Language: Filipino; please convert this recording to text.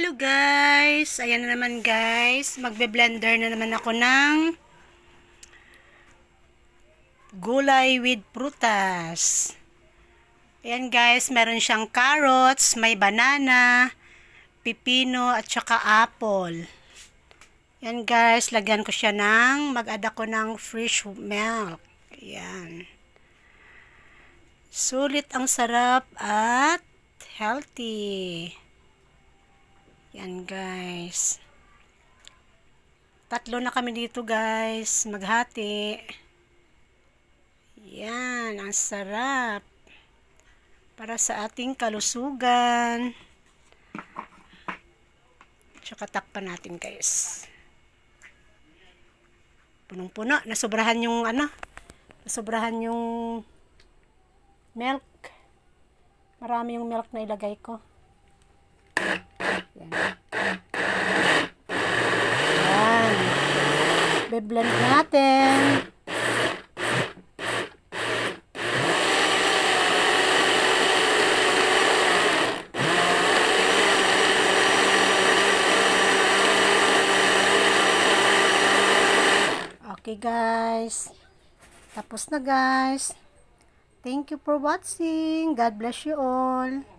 Hello guys! Ayan na naman guys. Magbe-blender na naman ako ng gulay with prutas. Ayan guys, meron siyang carrots, may banana, pipino at saka apple. Ayan guys, lagyan ko siya mag-add ako ng fresh milk. Ayan. Sulit ang sarap at healthy. Yan guys. Tatlo na kami dito guys. Maghati. Yan. Ang sarap. Para sa ating kalusugan. Tsaka takpan natin guys. Punong-puno. Nasobrahan yung nasobrahan yung milk. Marami yung milk na ilagay ko. Yan. Yan. Be-blend natin. Okay guys. Tapos na guys. Thank you for watching. God bless you all.